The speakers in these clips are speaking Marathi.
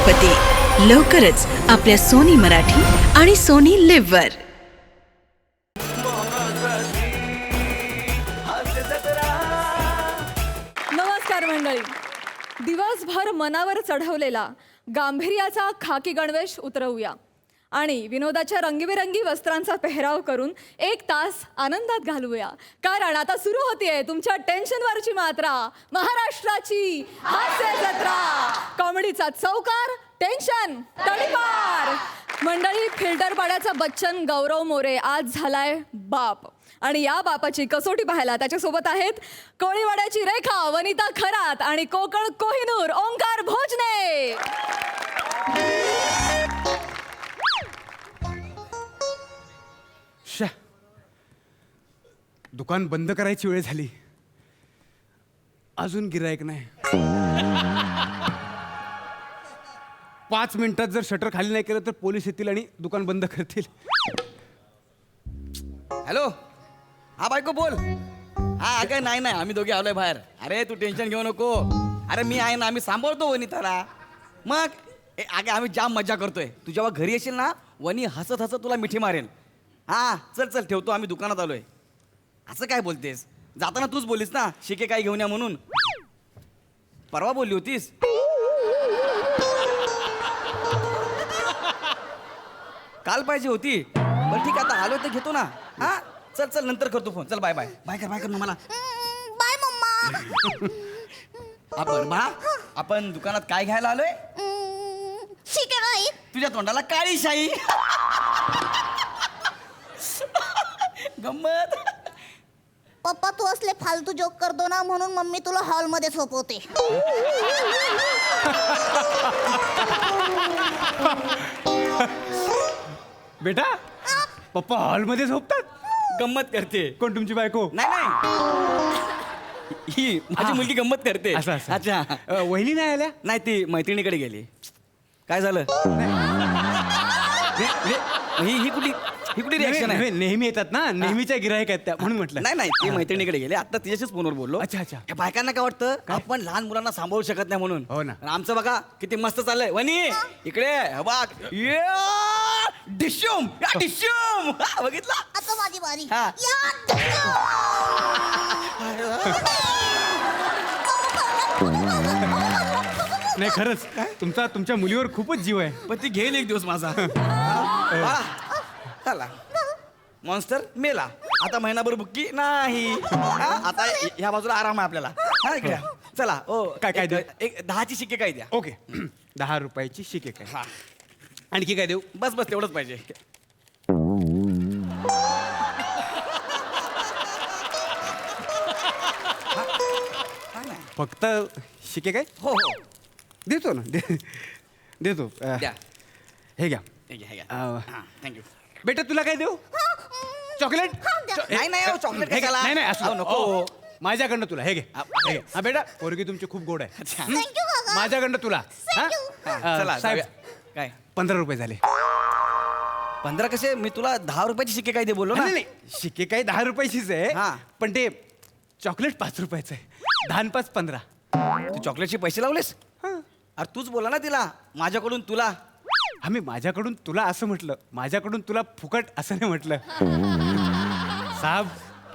गणपती लवकरच आपल्या सोनी मराठी आणि सोनी लिव्ह वर. नमस्कार मंडळी. दिवसभर मनावर चढवलेला गांभीर्याचा खाकी गणवेश उतरवूया आणि विनोदाच्या रंगीबेरंगी वस्त्रांचा पेहराव करून एक तास आनंदात घालवूया. कारण आता सुरू होतीये तुमच्या टेन्शनवरची मात्रा, महाराष्ट्राची हास्य जत्रा. कॉमेडीचा चौकार, टेन्शन तडीपार. मंडळी, फिल्टर पाड्याचा बच्चन गौरव मोरे आज झालाय बाप आणि या बापाची कसोटी पाहायला त्याच्यासोबत आहेत कोळीवाड्याची रेखा वनिता खरात आणि कोकण कोहिनूर ओंकार भोजने. दुकान बंद करायची वेळ झाली, अजून गिरायक नाही. 5 मिनिटात जर शटर खाली नाही केलं तर पोलीस येतील आणि दुकान बंद करतील. हॅलो, हा बायको बोल. हा अगं नाही आम्ही दोघे आलोय बाहेर. अरे तू टेन्शन घेऊ नको. अरे मी आहे ना, आम्ही सांभाळतो वनिताला. मग अगं आम्ही जाम मजा करतोय. तू जेव्हा घरी येशील ना, वनी हसत हसत तुला मिठी मारेल. हा चल ठेवतो, आम्ही दुकानात आलोय. असं काय बोलतेस? जाताना तूच बोलीस ना शिके काय घेऊन या म्हणून. परवा बोलली होतीस. काल पाहिजे होती. बरं ठीक आहे, आता आलो तर घेतो ना. हा चल नंतर करतो फोन. चल बाय कर ना मला. बाय मम्मा. आपण आपण दुकानात काय घ्यायला आलोय? शिकेगाई. तुझ्या तोंडाला काळी शाई. गंमत. पप्पा तू असले फालतू जोक करतो ना, म्हणून मम्मी तुला हॉल मध्ये झोपवते. बेटा, पप्पा हॉलमध्ये झोपतात? गंमत करते. कोण, तुमची बायको? नाही ही माझी मुलगी गंमत करते. असं. अच्छा. वहिनी नाही आल्या? नाही, ती मैत्रिणीकडे गेली. काय झालं? ही कुठली रिॲक्शन आहे? नेहमी येतात ना, नेहमीच्या गिरायक आहेत त्या, म्हणून म्हटलं. नाही ती मैत्रिणीकडे गेली. आता तिच्याशीच फोनवर बोललो. अच्छा. या बायकांना काय वाटतं आपण लहान मुलांना सांभाळू शकत नाही म्हणून. हो ना. आणि आमचं बघा किती मस्त चाललंय. वनी इकडे बघ. डिश्यूम बघितला. आता माझी बारी. हा. नाही, खरंच तुमच्या मुलीवर खूपच जीव आहे. पण ती घेईल एक दिवस माझा. चला, मॉन्स्टर मेला. आता महिनाभर बुक्की नाही. आता ह्या बाजूला आराम आहे आपल्याला. हा इकडे चला. ओ काय देऊ? एक 10ची शिक्के काय द्या. ओके. 10 रुपयाची शिके काय? हा, आणखी काय देऊ? बस तेवढंच पाहिजे. फक्त शिके काय? हो देतो ना, देतो. द्या. हे घ्या. थँक्यू. बेटा, तुला काय देऊ? चॉकलेट? नाही चॉकलेट हे घे. कशाला? नाही असं नको. हो. माझ्याकडनं तुला हे घे. हे घे. हा बेटा, पोरगी तुमची खूप गोड आहे. अच्छा. थँक्यू काका. माझ्याकडनं तुला. हा? चला साहेब, जाऊया. काय 15 रुपये झाले. 15 कसे? मी तुला 10 रुपयाची शिक्के काय दे बोललो ना. नाही, शिके काय 10 रुपयाचीच आहे. हा. पण ते चॉकलेट 5 रुपयाचं आहे. 10 आणि 5 15. तू चॉकलेटचे पैसे लावलेस? अरे तूच बोला ना तिला माझ्याकडून तुला. आम्ही माझ्याकडून तुला असं म्हटलं, माझ्याकडून तुला फुकट असं नाही म्हटलं. साहब,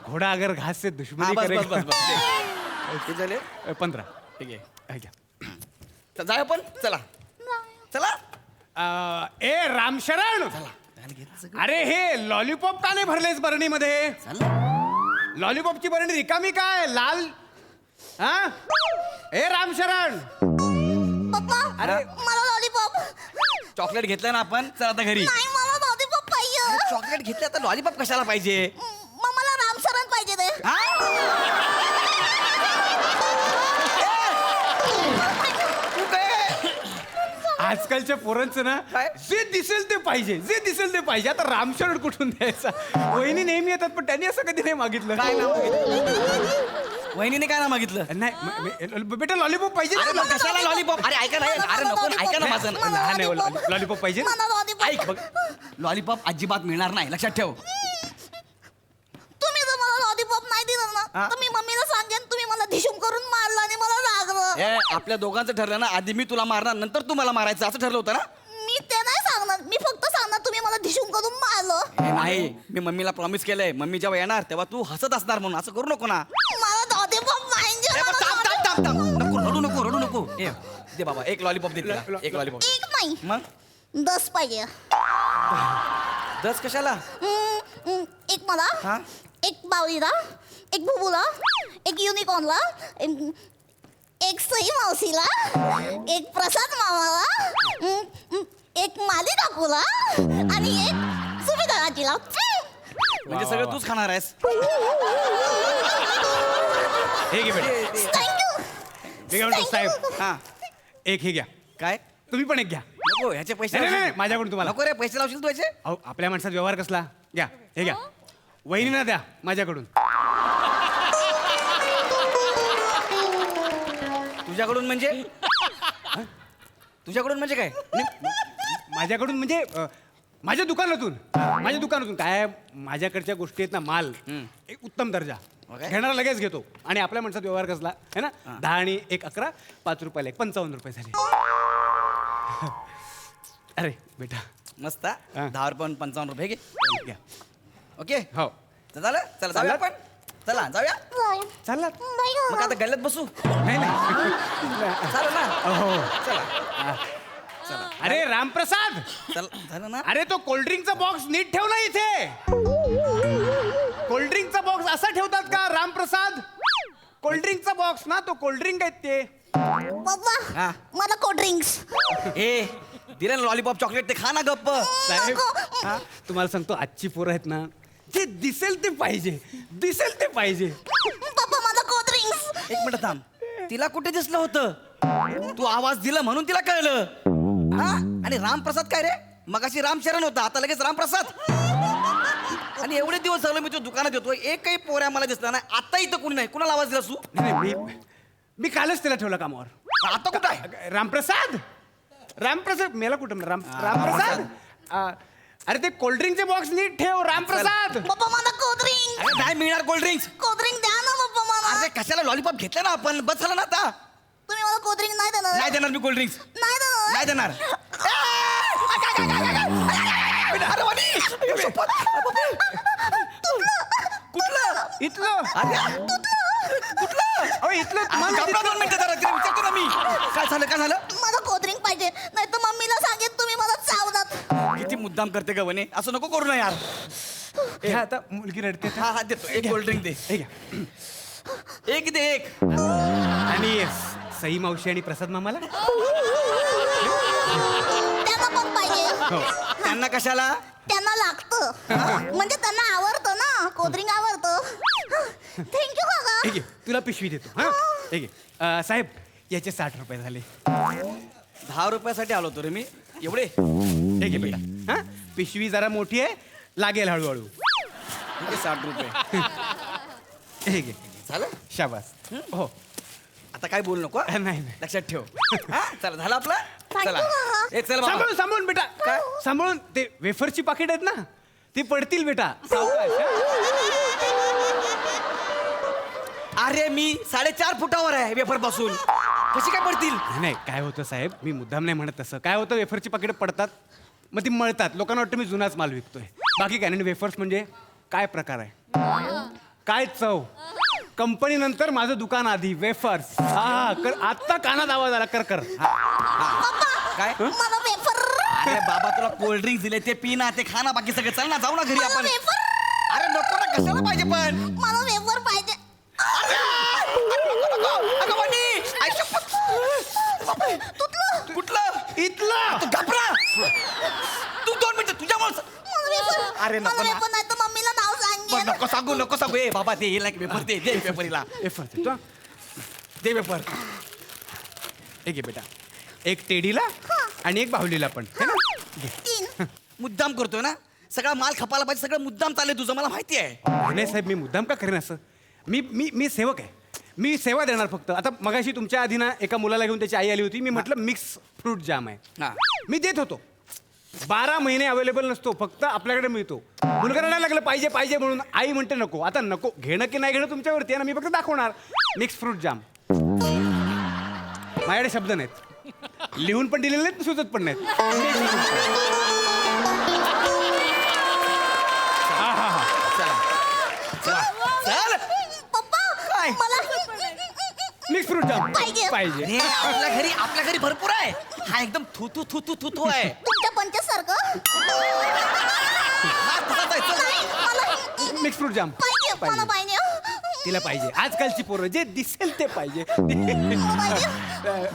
घोडा अगर घास से दुश्मनी करेगा. किती झाले? 15. ठीक आहे. हे घ्या. तर जाऊया पण. चला. ए रामशरण, अरे हे लॉलीपॉप का नाही भरलेस बरणीमध्ये? लॉलीपॉपची बरणी रिकामी काय? लाल. हा, ए रामशरण. पप्पा, अरे. मला लॉलीपॉप. चॉकलेट घेतलं ना आपण. चल आता घरी. नाही, मला लॉलीपॉप पाहिजे. चॉकलेट घेतलं आता लॉलीपॉप कशाला पाहिजे? मग मला रामशरण पाहिजे ते. आजकालच्या पोरांचं ना, काय? जे दिसेल ते पाहिजे. आता रामशरण कुठून द्यायचा? वहिनी नेहमी येतात, पण त्यांनी असं कधी नाही मागितलं. काय नाव मागितलं? वहिनीने काय नाव मागितलं? नाही, बेटा लॉलीपॉप पाहिजे. अरे मग कशाला लॉलीपॉप? अरे ऐका ना. अरे नको, ऐका ना माझं. लहान आहे, लॉलीपॉप पाहिजे. मला लॉलीपॉप. ऐक बघ, लॉलीपॉप अजिबात मिळणार नाही, लक्षात ठेव. तुम्ही जर मला लॉलीपॉप नाही दिलं ना, तर मी मम्मीला सांगेन तुम्ही मला धिशूम करून मारलं आणि मला लागलं. ए आपल्या दोघांचं ठरलं ना, आधी मी तुला मारणार नंतर तू मला मारायचं असं ठरलं होतं ना. मी ते नाही सांगणार, मी फक्त सांगणार तुम्ही मला ढिशूम करून मारलं. ए, नाही मी मम्मीला प्रॉमिस केलंय, मम्मी जेव्हा येणार तेव्हा तू हसत असणार म्हणून असं करू नको ना. मला लॉलीपॉप पाहिजे, ए, मला थांब, थांब, lollipop. थांब, थांब. नको रडू नको रडू नको. ए दे बाबा एक लॉलीपॉप दे तिला. एक लॉलीपॉप. एक नाही मग 10 पाहिजे. 10 कशाला? एक मला, हा? एक बावलीला, एक बुबूला, एक युनिकॉर्नला, एक सई मावशीला, एक प्रसाद मामाला, एक माली काकूला आणि एक सुभेदार आजीला. म्हणजे सगळं तूच खाणार आहेस. हे घे बेटा. थँक्यू. मी काय म्हणतो साहेब, हा एक हे घ्या. काय तुम्ही पण एक घ्या. नको ह्याचे पैसे नाही, नाही, लावशील. नाही, माझ्याकडून तुम्हाला. नको रे पैसे लावशील तू याचे. अहो आपल्या माणसात व्यवहार कसला. घ्या हे घ्या. वहिनीना द्या माझ्याकडून. तुझ्याकडून म्हणजे तुझ्याकडून म्हणजे काय? माझ्याकडून म्हणजे माझ्या दुकानातून. माझ्या दुकानातून काय माझ्याकडच्या गोष्टी आहेत ना, माल एक उत्तम दर्जा Okay. घेणारा लगेच घेतो. आणि आपल्या माणसात व्यवहार कसला आहे ना, 10 आणि 1 11, 5 रुपयाला 1 55 रुपये झाले. अरे बेटा मस्त हा? हा. 10 रुपये 55 रुपये घे. घ्या. ओके हो तर झालं. चला जाऊया आपण. चला जाऊया. चालला. मग आता गल्ल्यात बसू. नाही नाही. चालेल ना. हो. चला अरे रामप्रसाद, चला झालं ना. अरे तो कोल्ड्रिंकचा बॉक्स नीट ठेवला इथे. कोल्ड्रिंकचा बॉक्स असा ठेवतात का रामप्रसाद? कोल्ड्रिंकचा बॉक्स ना, तो कोल्ड्रिंक आहेत ते. पप्पा हा. मला कोल्ड ड्रिंक्स. ए दिलं ना लॉलीपॉप चॉकलेट ते खा ना गप्प. साहेब हा, तुम्हाला सांगतो आजची पोरं आहेत ना, जे दिसेल ते पाहिजे, दिसेल ते पाहिजे. पप्पा मला कोल्ड ड्रिंक्स. एक मिनिट थांब. तिला कुठे दिसलं होतं? तू आवाज दिला म्हणून तिला कळलं. हा आणि रामप्रसाद काय रे? मगाशी रामचरण होता, आता लगेच रामप्रसाद. आणि एवढे दिवस झालं मी तुझ्या दुकानात येतोय, एकही पोऱ्या मला दिसला नाही. आता इथं कुणी नाही. कुणाला आवाज दिला तू? नाही, मी कालच त्याला ठेवला कामावर. आता कुठं आहे? रामप्रसाद, रामप्रसाद मेला कुठं? रामप्रसाद अरे ते कोल्ड्रिंकचे बॉक्स नीट ठेव रामप्रसाद. पप्पा मला कोल्ड ड्रिंक्स. अरे नाही मिळणार कोल्ड ड्रिंक्स. कोल्ड ड्रिंक द्या ना पप्पा मला. अरे कशाला लॉलीपॉप घेतलं ना आपण, बस झालं ना आता. तुम्ही मला कोल्ड ड्रिंक नाही देणार? नाही देणार मी कोल्ड ड्रिंक्स. नाही देणार. नाही देणार. अरे वाणी. कुठलं? इथलं. अरे कुठलं? अहो इथलं मग तुम्हाला 2 मिनिटं जरा तिला विचारतो ना मी. काय झालं काय झालं? मला कोल्ड ड्रिंक पाहिजे, नाही तर मम्मीला सांगेन तुम्ही मला चावलात. किती मुद्दाम करते का वने, असं नको करू ना यार. हे आता मुलगी रडते तर. हा हा देतो. एक कोल्ड ड्रिंक दे. हे घ्या. एक दे एक. आणि सई मावशी आणि प्रसाद मामाला. त्यांना पण पाहिजे. हो. त्यांना कशाला? त्यांना लागतं, म्हणजे त्यांना आवडतं ना, कोल्ड ड्रिंक आवडतं. थँक्यू काका. हे घे, तुला पिशवी देतो. हा हे घे. साहेब याचे 60 रुपये झाले. 10 रुपयासाठी आलो होतो रे मी. एवढे हे घे बेटा. हा पिशवी जरा मोठी आहे, लागेल हळूहळू. 60 रुपये हे घे. झालं. शाबास. हो. आता काय बोल नको हा? नाही नाही. लक्षात ठेव. हा चला झालं आपलं. Thank चला you, काका. एक चल बाबा. सांभाळून सांभाळून बेटा. काय? सांभाळून. ते वेफरची पाकिट आहेत ना, ती पडतील बेटा. सावकाश, हा? अरे मी 4.5 फुटावर आहे वेफर पासून, कशी काय पडतील? नाही नाही, काय होतं साहेब, मी मुद्दाम नाही म्हणत तसं. काय होतं, वेफरची पाकिट पडतात, मग ती मळतात. लोकांना वाटतं मी जुनाच माल विकतोय. बाकी काय नाही. वेफर्स म्हणजे काय प्रकार आहे, काय चव. कंपनी नंतर माझं दुकान आधी. वेफर्स. हा कर. आत्ता कानात आवाज आला. कर कर. काय? मला वेफर. अरे बाबा तुला कोल्ड ड्रिंक दिले ते पी ना, ते खा ना, बाकी सगळं. चल ना जाऊ ना घरी मला आपण. वेफर. अरे नको ना, कशाला पाहिजे पण? मला वेफर पाहिजे. अगं वाणी, आई शपथ. बापरे, कुठलं? इथलं. तू घाबरा. तू 2 मिनिटं तुझ्यामुळे. मला वेफर. अरे नको मला ना. वेफर नाही तर मम्मीला नाव सांगेन. नको सांगू नको सांगू. ए बाबा ते येईल ना पेपर, दे दे पेपरीला. वेफर देतो. दे पेपर. एक घे बेटा. एक टेडीला आणि एक बाहुलीला पण. है ना? घे. 3. मुद्दाम करतोय ना, सगळा माल खपायला पाहिजे. सगळं मुद्दाम चाललंय तुझं, मला माहिती आहे. नाही साहेब, मी मुद्दाम का करेन असं. मी मी मी सेवक आहे. मी सेवा देणार फक्त. आता मगाशी तुमच्या आधी ना एका मुलाला घेऊन त्याची आई आली होती. मी म्हटलं मिक्स फ्रूट जाम आहे. हा. मी देत होतो. 12 महिने अवेलेबल नसतो, फक्त आपल्याकडे मिळतो. मुलगा रडायला लागलं पाहिजे पाहिजे म्हणून. आई म्हणते नको. आता नको घेणं की नाही घेणं तुमच्यावरती आहे ना. मी फक्त दाखवणार मिक्स फ्रूट जाम. माझ्याकडे शब्द नाहीत, लिहून पण दिलेले नाहीत, सुचत पण नाहीत. चल पप्पा काय? मला मिक्स फ्रूट जाम पाहिजे. पाहिजे. हे आपल्या घरी भरपूर आहे. हा एकदम थू थू थू थू थू थू आहे. तुमच्या पंचासारखं हा तसाच आहे. चल. नाही मला मिक्स फ्रूट जाम पाहिजे मला पाहिजे तिला पाहिजे. आजकालची पोरं जे दिसेल ते पाहिजे.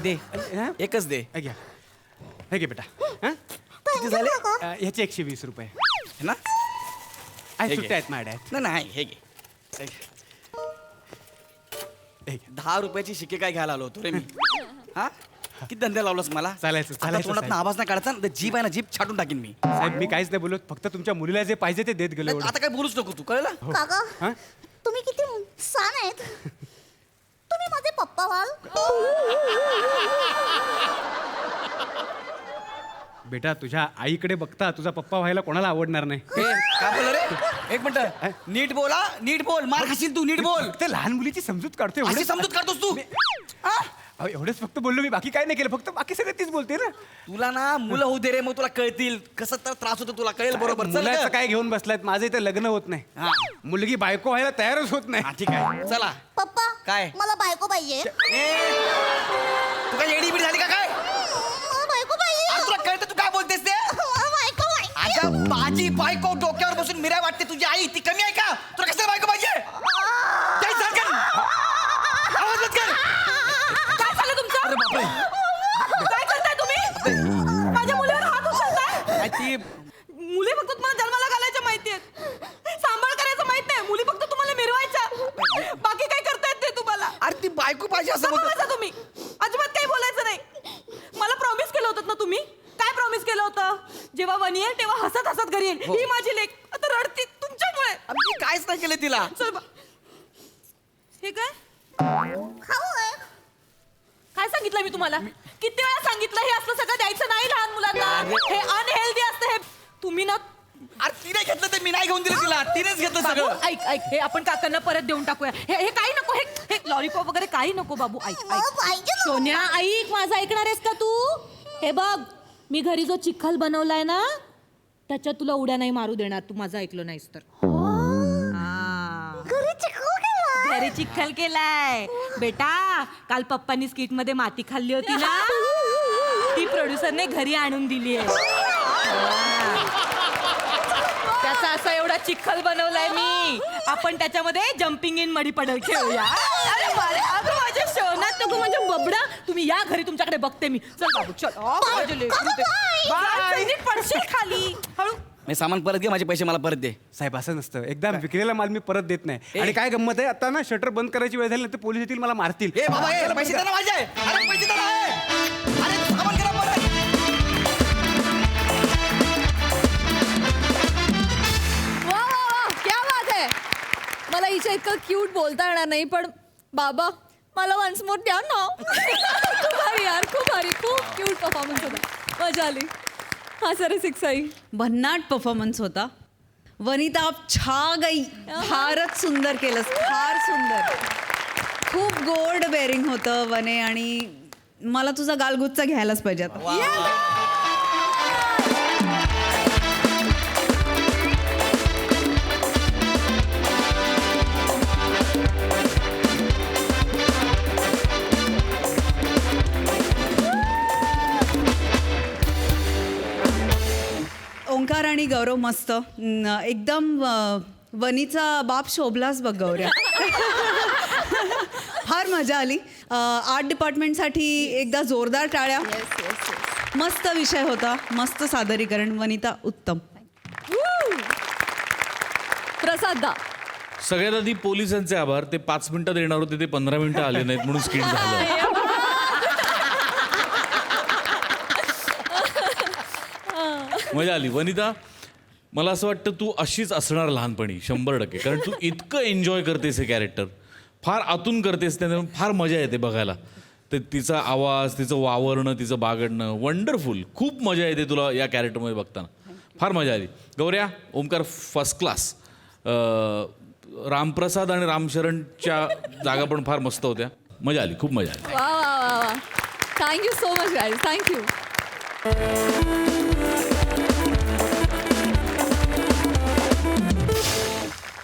दे हा? एकच दे. हे घ्या, हे घे बेटा. हा? किती झाले? ह्याचे 120 रुपये ना आहे, हे घे. सुट्ट्या आहेत माझ्या. नाही हे घे. हे घे. 10 रुपयाची शिके काय घ्यायला आलो होतो रे मी. हा किती धंदे लावलास मला. चालायचं, चालायचं, तोंडात साहेब. आवाज नाही काढायचा ना, जीप आहे ना, जीप छाटून टाकीन मी. साहेब मी काहीच नाही बोलत, फक्त तुमच्या मुलीला जे पाहिजे ते देत गेलो एवढं. आता काय बोलूच नको तू, कळलं. काका हा? तुम्ही किती छान आहेत. तुम्ही माझे पप्पा व्हाल. बेटा तुझ्या आईकडे बघता तुझा पप्पा व्हायला कोणाला आवडणार नाही. हे, काय बोल रे. एक मिनिट, नीट बोल. हा नीट बोल. मार खाशील तू. नीट बोल. ते लहान मुलीची समजूत काढतोय अशी एवढंच. समजूत काढतोस तू. हा? अहो, एवढंच फक्त बोललो मी, बाकी काय नाही केलं, फक्त बाकी सगळं तीच बोलते ना. तुला ना मुलं होऊ दे रे, मग तुला कळतील कसं तर त्रास होतो तुला, कळेल बरोबर. चल मुलाचं गं. काय घेऊन बसलायत, माझं इथे लग्न होत नाही. हा. मुलगी बायको व्हायला तयारच होत नाही. हा, ठीक आहे चला. पप्पा काय? मला बायको पाहिजे. तू काय एडी बिडी झाली का काय. मला बायको पाहिजे. अरे तुला कळतं तू काय बोलतेस ते. मला बायको पाहिजे. अगं माझी बायको डोक्यावर बसून मिराय वाटते, तुझी आई ती कमी आहे का. तुला कसं बायको पाहिजे. काय सांग. आवाज बंद कर. काय झालं तुमचं? अरे बापरे. काय करताय तुम्ही? माझ्या मुलीवर हात उचलताय. काय ती मुली फक्त तुम्हाला जन्माला घालायच्या माहिती आहेत, सांभाळ करायचं माहित नाही. मुली फक्त तुम्हाला मिरवायच्या, बाकी काय करतायत ते तुम्हाला. अरे ती बायको पाहिजे असं गप्प बोलतो. बसा तुम्ही, अजिबात काही बोलायचं नाही. मला प्रॉमिस केलं होतं ना तुम्ही. काय प्रॉमिस केलं होतं? जेव्हा वनी येईल तेव्हा हसत हसत घरी येईल. ही माझी लेक आता रडती तुमच्यामुळे. आम्ही काहीच नाही केलं तिला. चल हे काय खाऊ आहे. काय सांगितलं मी तुम्हाला? किती वेळा सांगितलं हे असलं सगळं द्यायचं नाही लहान मुलांना. हे अनहेल्दी असतं. हे तुम्ही ना. अरे तिने घेतलं ते मी नाही घेऊन दिलं तिला. तिनेच घेतलं बाबू सगळं. ऐक ऐक, हे आपण काकांना परत देऊन टाकूया. हे काही नको. हे लॉलीपॉप वगैरे काही नको बाबू. ऐक मला ऐक पाहिजे ना. सोन्या ऐक, माझं ऐकणार आहेस का तू? हे बघ, मी घरी जो चिखल बनवलाय ना त्याच्यात तुला उड्या नाही मारू देणार, तू माझं ऐकलं नाहीस तर. हा. घरी चिखल केला. घरी चिखल केलाय बेटा. काल पप्पांनी स्किट मध्ये माती खाल्ली होती ना, ती प्रोड्युसरने घरी आणून दिली आहे. त्याचा असा एवढा चिखल बनवलाय मी. आपण त्याच्यामध्ये जम्पिंग इन मडी पडल खेळूया. अरे बारे, अगं माझ्या शोनात नको म्हणजे बबडा. तुम्ही या घरी, तुमच्याकडे बघते मी. चल बाबू चल. माझे लेकरू ते. बाय. नीट पडशील खाली. हळू. मी सामान परत घे, माझे पैसे मला परत दे. साहेब असं नसतं, एकदा विकलेला माल मी परत देत नाही. आणि काय गंमत आहे, आता ना शटर बंद करायची वेळ झाली ना, ते पोलीस येतील मला मारतील. ए बाबा ए पैसे दे ना माझे. अरे पैसे दे ना. अरे सामान करा परत. वा वा वा, क्या बात आहे. मला हिच्या इतकं क्यूट बोलता येणार नाही, पण बाबा मला वन्स मोर द्या ना. खूप भारी यार, खूप भारी, खूप क्यूट परफॉर्मन्स होता. मजा आली. हा सर सिक्साई. भन्नाट परफॉर्मन्स होता. वनिता आप छा गई. फारच सुंदर केलंस, फार सुंदर. खूप गोड बेरिंग होतं वने, आणि मला तुझा गालगुच्चा घ्यायलाच पाहिजे आता. ओंकार आणि गौरव मस्त. एकदम वनीचा बाप शोभलाच बघ गौऱ्या. फार मजा आली. आर्ट डिपार्टमेंटसाठी एकदा जोरदार टाळ्या. मस्त विषय होता, मस्त सादरीकरण. वनिता उत्तम. प्रसाद दा. सगळ्यात आधी पोलिसांचे आभार. ते 5 मिनिटं देणार होते, ते 15 मिनिटं आले नाहीत म्हणून स्किट झालं. मजा आली. वनिता, मला असं वाटतं तू अशीच असणार लहानपणी 100%. कारण तू इतकं एन्जॉय करतेस हे कॅरेक्टर, फार आतून करतेस, त्याने फार मजा येते बघायला. तर तिचा आवाज, तिचं वावरणं, तिचं बागडणं वंडरफुल. खूप मजा येते तुला या कॅरेक्टरमध्ये बघताना. फार मजा आली. गौऱ्या, ओमकार फर्स्ट क्लास. रामप्रसाद आणि रामशरणच्या जागा पण फार मस्त होत्या. मजा आली, खूप मजा आली. वा वा वा वा. Thank you so much guys, thank you.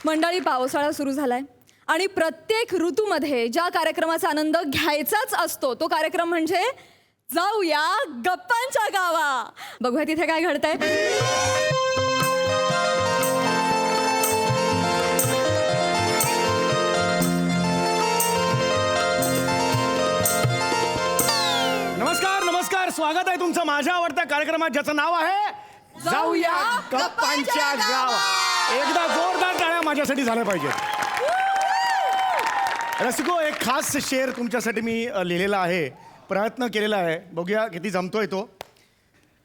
मंडळी, पावसाळा सुरू झालाय आणि प्रत्येक ऋतूमध्ये ज्या कार्यक्रमाचा आनंद घ्यायचाच असतो तो कार्यक्रम म्हणजे जाऊया गप्पांच्या गावा. बघूया तिथे काय घडतंय. नमस्कार नमस्कार, स्वागत आहे तुमचं माझ्या आवडत्या कार्यक्रमात ज्याचं नाव आहे जाऊया गप्पांच्या गावात. एकदा जोरदार टाळ्या माझ्यासाठी झाल्या पाहिजेत. रसिको, एक खास शेर तुमच्यासाठी मी लिहिलेला आहे, प्रयत्न केलेला आहे, बघूया किती जमतोय तो.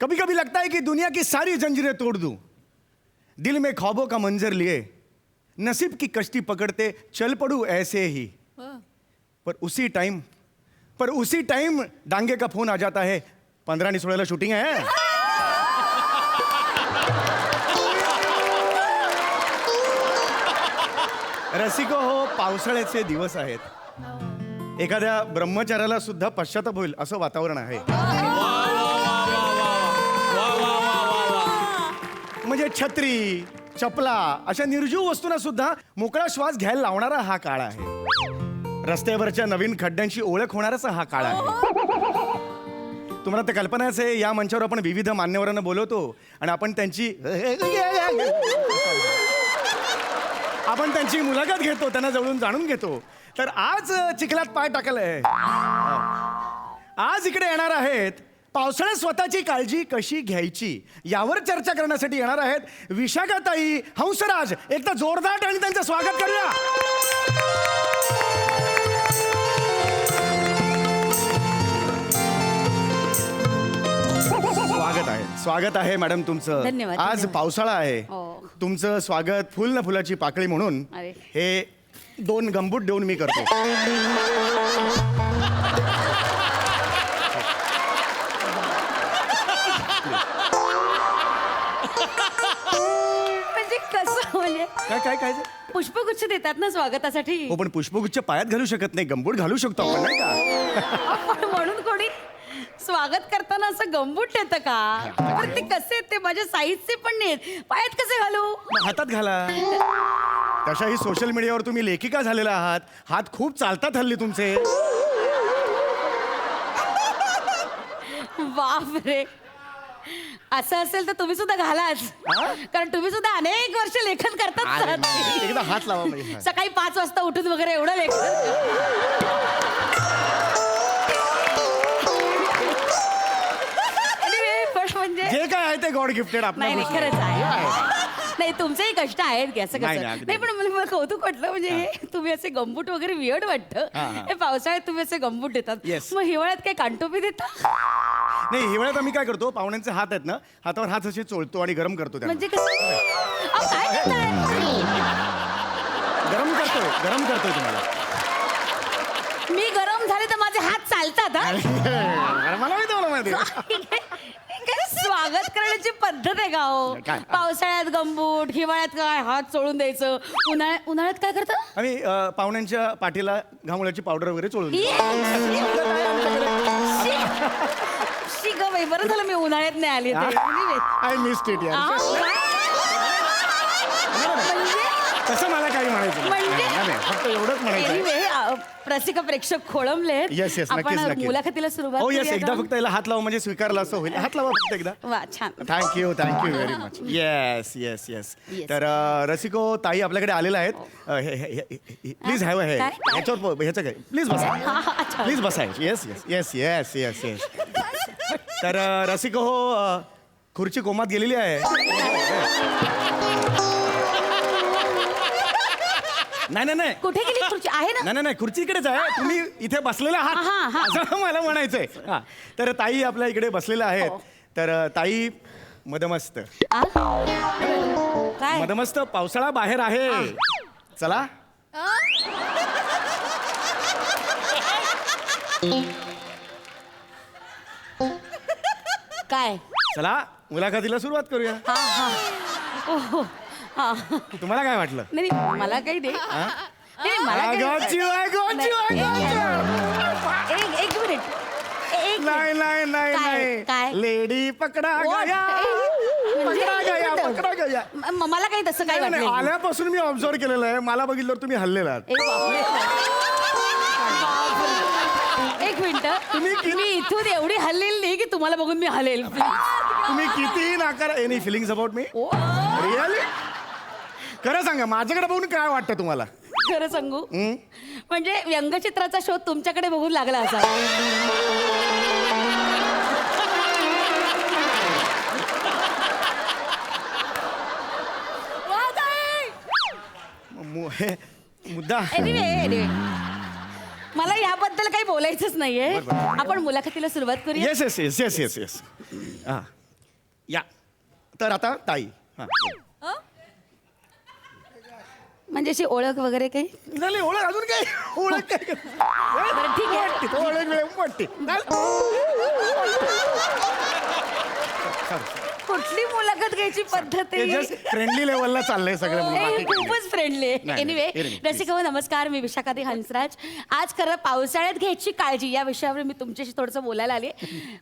कभी कभी लगता है कि दुनिया की सारी जंजीरें तोड़ दूं, दिल में ख्वाबों का मंजर लिए नसीब की कश्ती पकड़ते चल पड़ूं ऐसे ही. पर उसी टाइम डांगे का फोन आ जाता है, 15 आणि 16 शूटिंग आहे. रसिको हो, पावसाळ्याचे दिवस आहेत. एखाद्या ब्रह्मचार्याला सुद्धा पश्चाताप होईल असं वातावरण आहे. म्हणजे छत्री, चपला अशा निर्जीव वस्तूंना सुद्धा मोकळा श्वास घ्यायला लावणारा हा काळ आहे. रस्त्यावरच्या नवीन खड्ड्यांची ओळख होणाराच हा काळ आहे. तुम्हाला तर कल्पनाच आहे, या मंचावर आपण विविध मान्यवरांना बोलवतो आणि आपण त्यांची मुलाखत घेतो, त्यांना जवळून जाणून घेतो. तर आज चिखलात पाय टाकलाय. आज इकडे येणार आहेत पावसाळ्यात स्वतःची काळजी कशी घ्यायची यावर चर्चा करण्यासाठी येणार आहेत विशाखाताई, हंसराज. एकदा जोरदार आणि त्यांचं स्वागत करूया. स्वागत आहे मॅडम तुमचं. धन्यवाद, आज धन्यवाद. पावसाळा आहे. तुमचं स्वागत फुल ना फुलाची पाकळी म्हणून अरे. हे 2 गंबूट देऊन मी करतो. म्हणजे कसं, म्हणजे काय काय काय पुष्पगुच्छ देतात ना स्वागतासाठी. हो, पण पुष्पगुच्छ पायात घालू शकत नाही, गंबूट घालू शकतो आपण, नाही का? पण म्हणून कोणी स्वागत करताना असं गंबूट देतं का? पण ते कसे आहेत, ते माझ्या साईजचे पण नाहीत, पायात कसे घालू? मग हातात घाला. तशाही सोशल मीडियावर तुम्ही लेखिका झालेला आहात, हात खूप चालतात हल्ली तुमचे. बापरे, असं असेल तर तुम्ही सुद्धा घालाच, कारण तुम्ही सुद्धा अनेक वर्ष लेखन करतात. एकदा हात लावा म्हणजे. सकाळी 5 वाजता उठून वगैरे एवढं लेखन. म्हणजे जे काय आहे ते गॉड गिफ्टेड नाही नाही, खरंच आहे. नाही, तुमचेही कष्ट आहेत की असं नाही, कसं नाही, नाही. पण मला कौतुक वाटलं, म्हणजे हे तुम्ही असे गंबूट वगैरे वियर्ड वाटतं. हे पावसाळ्यात तुम्ही असे गंबूट देतात, Yes. मग हिवाळ्यात काय कानटोपी देता? नाही, हिवाळ्यात आम्ही काय करतो, पाहुण्यांचे हात आहेत ना, हातावर हात असे चोळतो आणि गरम करतो त्यांना. म्हणजे कसं? अहो, काय देताय? गरम करतोय तुम्हाला. मी गरम झाले तर माझे हात चालतात हा? मला माहिती, मला माहिती. काय स्वागत करण्याची पद्धत आहे का हो? काय? पावसाळ्यात गंबूट, हिवाळ्यात काय हात चोळून द्यायचं, उन्हाळ्यात काय करता? आम्ही पाहुण्यांच्या पाठीला घामुळ्याची पावडर वगैरे चोळून देतो. शी ग बाई, बरं झालं मी उन्हाळ्यात नाही आली ते. आय मिस्ड इट यार. म्हणजे तसं मला काही म्हणायचं नाही. म्हणजे? नाही, नाही, फक्त एवढंच म्हणायचं आहे. Anyway, रसिक प्रेक्षक खोळंबले. येस येस, नक्कीच आपण नक्कीच. मुलाखतीला सुरुवात हो येस, करूया एकदा का? फक्त याला हात लावा म्हणजे स्वीकारला असं होईल. हात लावा फक्त एकदा. वा, छान. Thank you very much. Yes yes yes. Yes. तर रसिको ताई आपल्याकडे आलेला आहेत. प्लीज हॅव हे काय? ह्याच्यावर ह्याचं काय प्लीज बसा. अच्छा. प्लीज बसा. Yes yes yes yes yes yes. तर रसिको हो, खुर्ची कोमात गेलेली आहे. नाही नाही नाही कुठे गेली खुर्ची? आहे ना? नाही नाही, खुर्ची इकडेच आहे. तुम्ही इथे बसलेला हा, हा. आहात असं मला म्हणायचंय. हा, तर ताई आपल्या इकडे बसलेल्या आहेत. तर ताई मदमस्त काय? मदमस्त पावसाळा बाहेर आहे. चला. काय? चला मुलाखतीला सुरुवात करूया. हा हा. ओहो. हा. तुम्हाला काय वाटलं? नाही नाही, मला काही दे. नाही, मला I काही- got you, I got you, I got you. एक मिनिट, एक पकडा What? गया म्हणजे पकडा गया पकडा गया मला काही तसं काही नाही, नाही, वाटलं आल्यापासून मी ऑब्झर्व केलेलं आहे मला बघितल्यावर तुम्ही हल्लेला आहात. एक मिनिट तुम्ही कि- मी इथून एवढी हल्लेली नाही की तुम्हाला बघून मी हलेल तुम्ही कितीही नाकार any feelings about me really खरं सांगा माझ्याकडे बघून काय वाटतं तुम्हाला खरं सांगू म्हणजे व्यंगचित्राचा शोध तुमच्याकडे बघून लागला असा हे मुद्दा Anyway, मला याबद्दल काही बोलायचंच नाहीये आपण मुलाखतीला सुरुवात करूया yes yes yes yes yes yes हां या तर आता ताई हां म्हणजे अशी ओळख वगैरे काही झाली ओळख अजून काय ओळख काय बरं, ठीक आहे. वाटते, ओळख वेळ वाटते कुठली मुलाखत घ्यायची पद्धत आहे जस्ट फ्रेंडली लेवलला चाललंय सगळं म्हणून बाकी हे काही नाही. खूपच फ्रेंडली नाही, एनिवे नाही, रसिक हो नमस्कार मी विशाखाती हंसराज आज खरं पावसाळ्यात घ्यायची काळजी या विषयावर मी तुमच्याशी थोडंसं बोलायला आले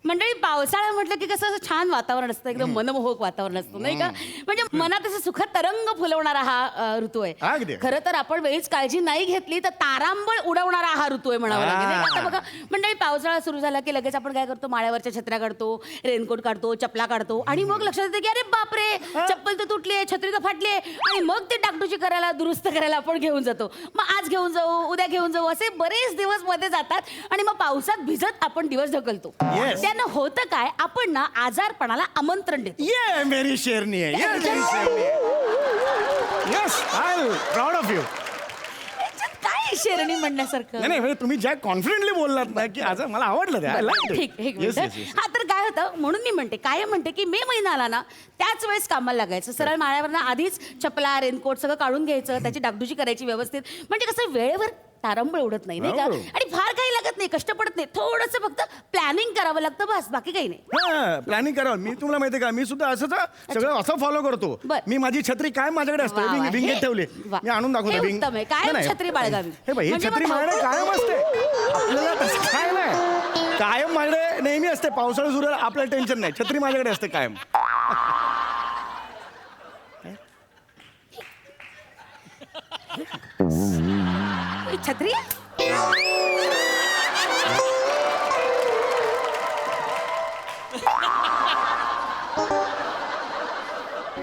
मंडळी पावसाळा म्हटलं की कसं असं छान वातावरण असतं एकदम मनमोहक वातावरण असतं नाही का म्हणजे मनात असं सुखद तरंग फुलवणारा हा ऋतू अगदी. आहे खरं तर आपण वेळीच काळजी नाही घेतली तर तारांबळ उडवणारा हा ऋतू आहे म्हणावं लागेल नाही का? आता बघा मंडळी पावसाळा सुरू झाला की लगेच आपण काय करतो माळ्यावरच्या छत्र्या काढतो रेनकोट काढतो चपला काढतो आणि मग लक्षात येतं की अरे बापरे चप्पल तर तुटली आहे छत्री तर फाटली आहे आणि मग ते डागडुजी करायला दुरुस्त करायला आपण घेऊन जातो मग आज घेऊन जाऊ उद्या घेऊन जाऊ असे बरेच दिवस मध्ये जातात आणि मग पावसात भिजत आपण दिवस ढकलतो Yes. त्यानं होतं काय आपण ना आजारपणाला आमंत्रण देतो ये मेरी शेरनी आहे ये मेरी शेरनी आहे yes I proud of you याच्यात काय आहे शेरणी म्हणण्यासारखं नाही नाही तुम्ही ज्या कॉन्फिडेंटली बोललात ना की आज मला आवडलं ते. I liked it. ठीक एक Yes, मिनिट yes, yes. हा तर काय होतं म्हणून मी म्हणते काय म्हणते की मे महिना आला ना त्याच वेळेस कामाला लागायचं सरळ माळ्यावर आधीच चपला रेनकोट सगळं काढून घ्यायचं त्याची डागडुजी करायची व्यवस्थित म्हणजे कसं वेळेवर तारंबळ उडत नाही नाही का बरोबर. आणि फार काही लागत नाही कष्ट पडत नाही थोडंसं फक्त प्लॅनिंग करावं लागतं बस बाकी काही नाही हा प्लॅनिंग करावं मी तुम्हाला माहिती का मी सुद्धा असंच सगळं असं फॉलो करतो बर. मी माझी छत्री काय माझ्याकडे असते वा, वा. विंगेत हे- ठेवली वा. मी आणून दाखवतो हे विंग उत्तम आहे. कायम नाही, नाही. छत्री बाळगावी. हे बाई ही म्हणजे छत्री मग माझ्याकडे कायम असते आपल्याला तसं काय नाही कायम माझ्याकडे नेहमी असते पावसाळा सुरू झाला, आपल्याला टेन्शन नाही छत्री माझ्याकडे असते कायम ही छत्री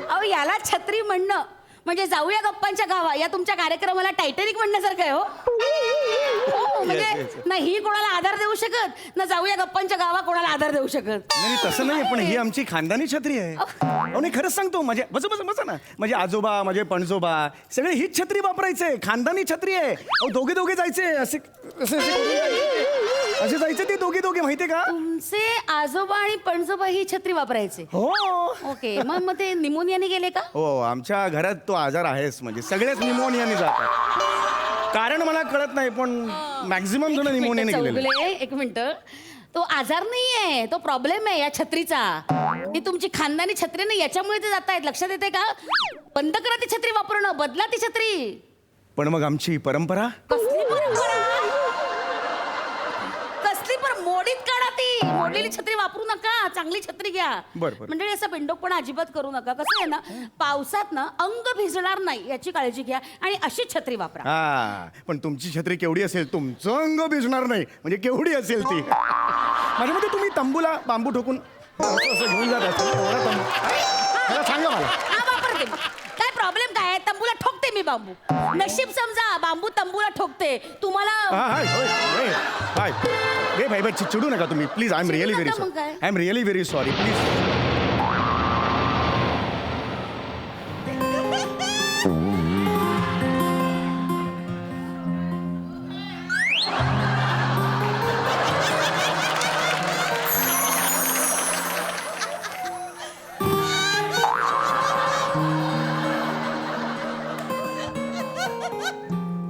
अहो याला छत्री म्हणणं म्हणजे जाऊया गप्पांच्या गावा या तुमच्या कार्यक्रमाला टायटॅनिक म्हणण्यासारखं आहे हो म्हणजे Yes, yes, yes. ना ही कोणाला आधार देऊ शकत ना जाऊया गप्पांच्या गावा कोणाला आधार देऊ शकत नाही तसं नाही पण ही आमची खानदानी छत्री आहे अहो नाही खरंच सांगतो माझे बसा ना माझे आजोबा माझे पणजोबा सगळे हीच छत्री वापरायचे खानदानी छत्री आहे अहो दोघे जायचे असे असे असे करून जायचे. असे जायचे ते दोघे माहितीये का तुमचे आजोबा आणि पणजोबा ही छत्री वापरायचे हो ओके मग ते निमोनियाने गेले का हो आमच्या घरात तो आजार आहेच म्हणजे सगळेच निमोनियाने जातात कारण मला कळत नाही पण मॅक्झिमम जण निमोनियाने गेलेले चौगुले एक मिनिट तो आजार नाहीये तो प्रॉब्लेम आहे या छत्रीचा ही तुमची खानदानी छत्री नाही याच्यामुळे ते जात आहेत लक्षात येते का बंद करा ती छत्री वापरणं बदला ती छत्री पण मग आमची परंपरा कसली परंपरा कसली मोडीत काढा ती मोडलेली छत्री वापरू नका चांगली छत्री घ्या बरं. म्हणजे असं बिंडोकपणा अजिबात करू नका कसं आहे ना पावसात ना अंग भिजणार नाही याची काळजी घ्या आणि अशी छत्री वापरा हा पण तुमची छत्री केवढी असेल तुमचं अंग भिजणार नाही म्हणजे केवढी असेल ती माझ्या मते तुम्ही तंबूला बांबू ठोकून असं घेऊन जात असाल एवढा तंबू मला सांगा मला हा वापरते मी. काय प्रॉब्लेम काय आहे तंबूला ठोकते मी बांबू नशीब समजा बांबू तंबूला ठोकते तुम्हाला हा हाय होय हाय रे भाई भाई चिडू नका तुम्ही please I am really very नका मग सॉरी काय? I am really very sorry please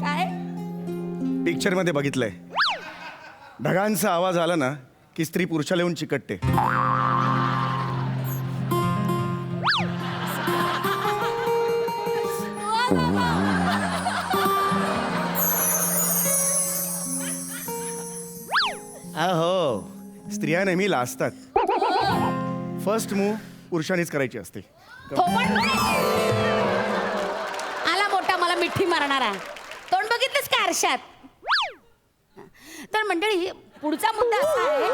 काय पिक्चर मध्ये बघितलंय ढगांचा आवाज आला ना की स्त्री पुरुषाला येऊन चिकटते अहो स्त्रिया नेहमी लाजतात फर्स्ट मूव पुरुषांनीच करायची असते. आला मोठा मला मिठी मारणारा. तोंड बघितलंस का आरशात? तर मंडळी पुढचा मुद्दा असा आहे,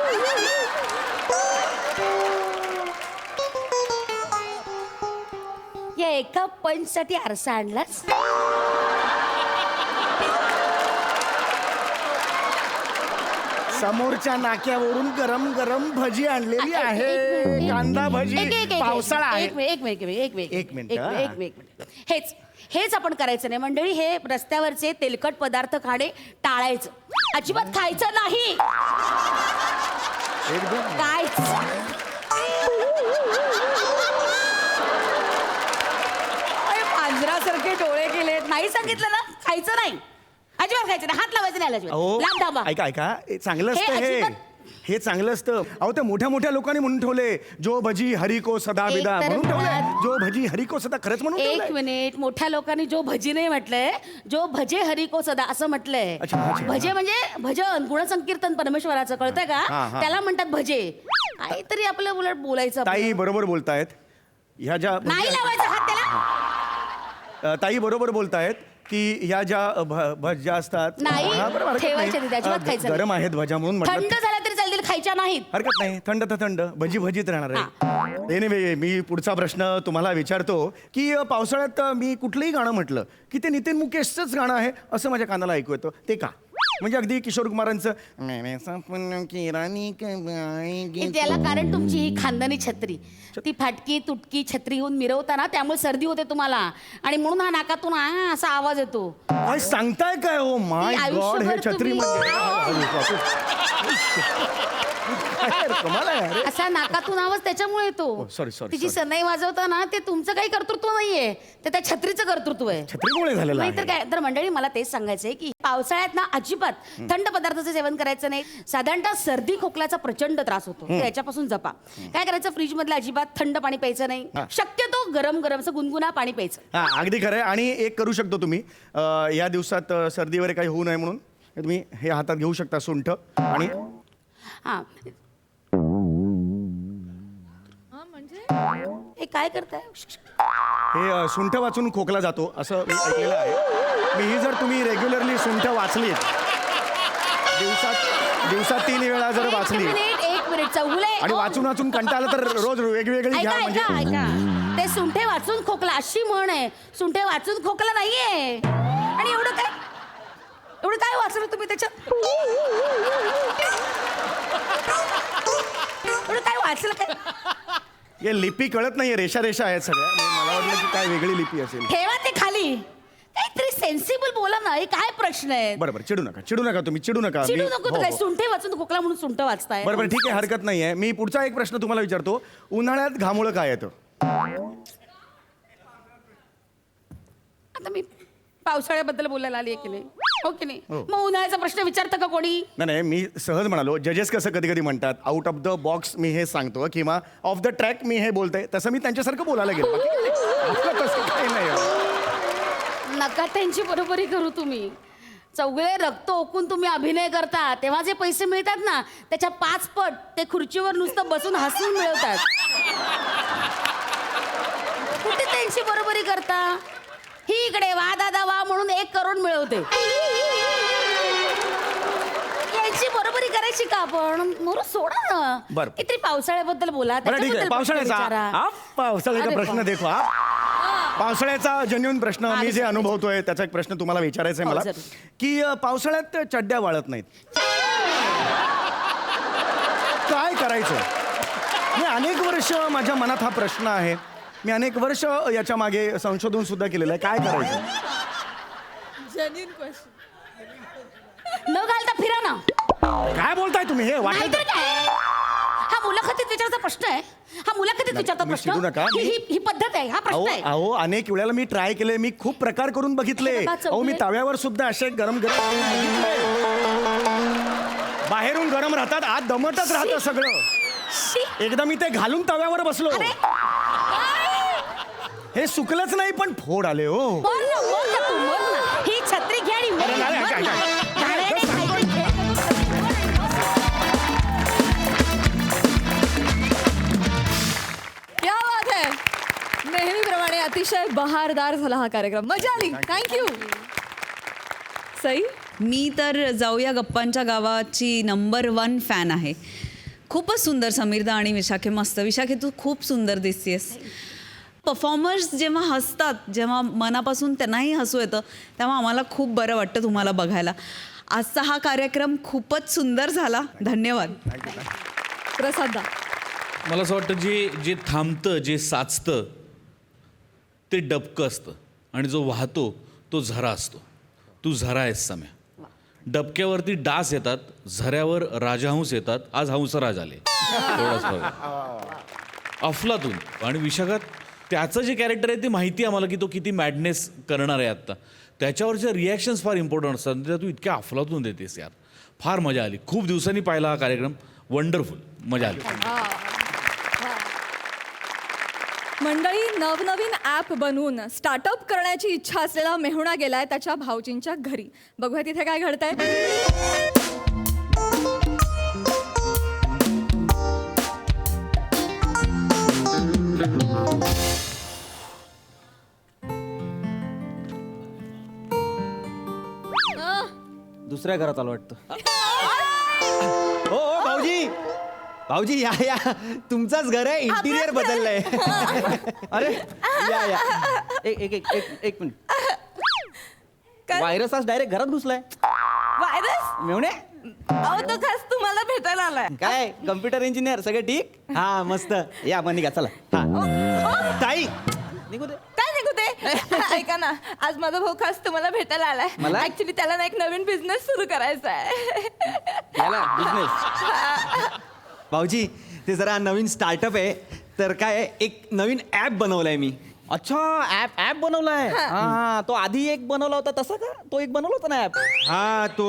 या एका पंचसाठी आरसा आणलास? समोरच्या नाक्यावरून गरम गरम भजी आणलेली आहे. कांदा भजी. पावसाळा आहे. एक एक मिनिट, हा. मिनिट. हेच आपण करायचं नाही मंडळी. हे रस्त्यावरचे तेलकट पदार्थ खाणे टाळायचं, अजिबात खायचं नाही. कायच पांजरासारखे डोळे केलेत. नाही सांगितलं ना, खायचं नाही, अजिबात खायचं नाही, हात लावायचं नाही अजिबात. अहो, लांब थांबा. ऐका ऐका, हे चांगलं हे असतं हे. अजिबात- हे चांगलं असतं. अहो त्या मोठ्या मोठ्या लोकांनी म्हणून ठेवले, जो भजी हरी को सदा बिदा एक तर म्हणून ठेवलंय. मुळात- जो भजी हरी को सदा खरंच म्हणून एक ठेवलंय. मिनिट, मोठ्या लोकांनी जो भजी नाही म्हटलंय, जो भजे हरी को सदा असं म्हटलंय. अच्छा, अच्छा. भजे म्हणजे भजन, गुणसंकीर्तन परमेश्वराचं, कळतंय हा, का? हा. त्याला म्हणतात भजे. काहीतरी आपलं उलट बोलायचं आपलं. ताई बरोबर बोलतायत. ह्या ज्या नाही लावायचा हात त्याला. ताई बरोबर बोलतायत की ह्या ज्या भज्या असतात, नाही, हा, बरोबर, हरकत ठेवायच्या नाही. तिथे, अजिबात खायचं नाही. गरम आहेत भज्या म्हणून थंड म्हटलं. झाल्या तरी चालतील, खायच्या नाहीत. हरकत नाही, थंड तर थंड, भजी भजीत राहणार आहे. एनिवे, मी पुढचा प्रश्न तुम्हाला विचारतो की पावसाळ्यात मी कुठलंही गाणं म्हटलं की ते नितीन मुकेशचंच गाणं आहे असं माझ्या कानाला ऐकू येतं. ते का? म्हणजे अगदी किशोर कुमारांचं मैंने सपनों की रानी कब आएगी. त्याला कारण तुमची ही खानदानी छत्री, ती फाटकी तुटकी छत्री होऊन मिरवताना, त्यामुळे सर्दी होते तुम्हाला, आणि म्हणून हा नाकातून असा आवाज येतो. काय सांगताय काय? हो माय ती गॉड, हे आयुष्यभर छत्री तुम्ही- कमाल आहे अरे. असा नाकातून आवाज त्याच्यामुळे येतो. sorry, तिची sorry. सनई वाजवताना ते तुमचं काही कर्तृत्व नाहीये, ते त्या छत्रीचं कर्तृत्व आहे. छत्रीमुळे झालेलं नाहीतर आहे. काय. तर मंडळी मला तेच सांगायचंय की पावसाळ्यात ना अजिबात थंड पदार्थाचं सेवन करायचं नाही. साधारणतः सर्दी खोकल्याचा प्रचंड त्रास होतो, तर याच्यापासून जपा. काय करायचं, फ्रीज मधलं अजिबात थंड पाणी प्यायचं नाही. शक्यतो गरम गरम असं गुणगुना पाणी प्यायचं. हा, अगदी खरं आहे. आणि एक करू शकतो तुम्ही, या दिवसात सर्दी वगैरे काही होऊ नये म्हणून तुम्ही हे हातात घेऊ शकता, सुंठ. आणि हा, हे काय करताय? हे सुंठ वाचून खोकला जातो असं मी ऐकलेलं आहे. ही जर तुम्ही रेग्युलरली सुंठ वाचलीत, दिवसात 3 वेळा जर वाचली एक मिनिट चौगुले. आणि वाचून वाचून कंटाळलं तर रोज वेगवेगळी घ्या. म्हणजे ऐका, ते सुंठे वाचून खोकला अशी म्हण आहे. सुंठे वाचून खोकला नाहीये. आणि एवढं काय वाचलं तुम्ही त्याच्यात? एवढं काय वाचलं काय? हे लिपी कळत नाहीये, रेषा रेषा आहेत सगळ्या. म्हणजे मला वाटलं की काय वेगळी लिपी असेल. ठेवा ते खाली. काहीतरी सेन्सिबल बोला ना. हे काय प्रश्न आहे? बरोबर, चिडू नका तुम्ही, चिडू नका. चिडू मी- नको. हो, तर काय हो. सुंठे वाचून खोकला म्हणून सुंठ वाचताय? बरोबर, ठीक आहे, हरकत नाहीये. मी पुढचा एक प्रश्न तुम्हाला विचारतो. उन्हाळ्यात घामोळं काय येतं? आता मी पावसाळ्याबद्दल बोलायला आली की नाही, हो की नाही? हो. मग उन्हाळ्याचा प्रश्न विचारतं का कोणी? नाही, मी सहज म्हणालो. जजेस कसं कधी कधी म्हणतात, आउट ऑफ द बॉक्स मी हे सांगतो किंवा ऑफ द ट्रॅक मी हे बोलतोय, तसं मी त्यांच्यासारखं बोलायला गेलो. आपलं तसं काही नाही आहे. नका त्यांची बरोबरी करू तुम्ही. चौगळे रक्त ओकून तुम्ही अभिनय करता, तेव्हा जे पैसे मिळतात ना, त्याच्या 5 पट ते खुर्चीवर नुसतं बसून हसून मिळवतात. कुठे त्यांची बरोबरी करता? ही इकडे वा दादा वा म्हणून 1 करोड मिळवते. यांची बरोबरी करायची का आपण? मोरू सोडा ना. बरं. किती पावसाळ्याबद्दल बोला. बरं, ठीक आहे. त्याच्याबद्दल प्रश्न विचारा. पावसाळ्याचा अरे प्रश्न देखो. पावसाळ्याचा जेन्युइन प्रश्न मी जे अनुभवतोय त्याचा एक प्रश्न तुम्हाला विचारायचा आहे हो, मला, जरूर. की पावसाळ्यात चड्ड्या वाळत नाहीत, काय करायचं? मी अनेक वर्ष माझ्या मनात हा प्रश्न आहे. मी अनेक वर्ष याच्या मागे संशोधन सुद्धा केलेलं आहे. काय करायचं? Genuine question. न घालता फिरा ना. काय बोलताय तुम्ही? हे वाटेल नाहीतर काय? हा मुलाखतीत विचारायचा प्रश्न आहे. हा मुलाखतीत विचारता तुम्ही प्रश्न. चिडू नका. ही पद्धत आहे. हा प्रश्न आहे. अहो, अनेक वेळेला मी ट्राय केले. मी खूप प्रकार करून बघितले. हे बघा, अहो, मी चौगुले. तव्यावर सुद्धा असे गरम बाहेरून गरम राहतात, आत दमटच राहतं सगळं. शी. एकदा मी ते घालून तव्यावर बसलो, अरे हे सुकलंच नाही पण फोड आले. हो, बोल ना, बोल ना, तू बोल ना. ही छत्री घे आणि बोल अरे, ना, अरे, बोल काय, ना. काय? गाण्याने काहीतरी खेळ करून छत्री बोल आणि बोल. अतिशय बहारदार झाला हा कार्यक्रम. मजा आली. थँक्यू. सई, मी तर जाऊया गप्पांच्या गावाची नंबर 1 फॅन आहे. खूपच सुंदर समीरदा आणि विशाखे. मस्त. विशाखे तू खूप सुंदर दिसतेस. परफॉर्मर्स जेव्हा हसतात, जेव्हा मनापासून त्यांनाही हसू येतं, तेव्हा आम्हाला खूप बरं वाटतं तुम्हाला बघायला. आजचा हा कार्यक्रम खूपच सुंदर झाला. धन्यवाद. प्रसादा. मला असं वाटतं जे थांबतं, जे साचतं ते डबकं असतं आणि जो वाहतो तो झरा असतो. तू झरा आहेस सम्या. डबक्यावरती डास येतात, झऱ्यावर राजहंस येतात. आज हंसराज आले. एवढाच फरक आहे. अफलातून आणि विशाखात त्याचं जे कॅरेक्टर आहे ते माहिती आहे आम्हाला की तो किती मॅडनेस करणार आहे आत्ता. त्याच्यावरच्या रिॲक्शन्स फार इम्पॉर्टंट असतात. त्या तू इतक्या अफलातून देतेस यार. फार मजा आली. खूप दिवसांनी पाहिला हा कार्यक्रम. वंडरफुल. मजा आली. मंडळी, नवनवीन ॲप बनवून स्टार्टअप करण्याची इच्छा असलेला मेहुणा गेलाय त्याच्या भाऊजींच्या घरी. बघूया तिथे काय घडतंय. दुसऱ्या घरात आलो वाटतं. हो भाऊजी, भाऊजी या या, तुमचंच घर आहे. इंटिरियर बदललंय. अरे या या. एक मिनिट. व्हायरस आज डायरेक्ट घरात घुसलाय. व्हायरस मेवणे अहो तो खास तुम्हाला भेटायला आलाय. काय कम्प्युटर इंजिनियर सगळं ठीक. हा मस्त. या पण निघा चला. हा. ताई निघू दे. काय निघू दे. ऐका ना, आज माझा भाऊ खास तुम्हाला भेटायला आलाय. मला? ऍक्च्युली त्याला ना एक नवीन बिझनेस सुरू करायचा आहे. याला बिझनेस. भाऊजी ते जरा नवीन स्टार्टअप आहे. तर काय एक नवीन ॲप बनवलाय मी. अच्छा, ऍप बनवलाय. हा, तो आधी एक बनवला होता तसा का? तो एक बनवला होता ना ऍप. हा तो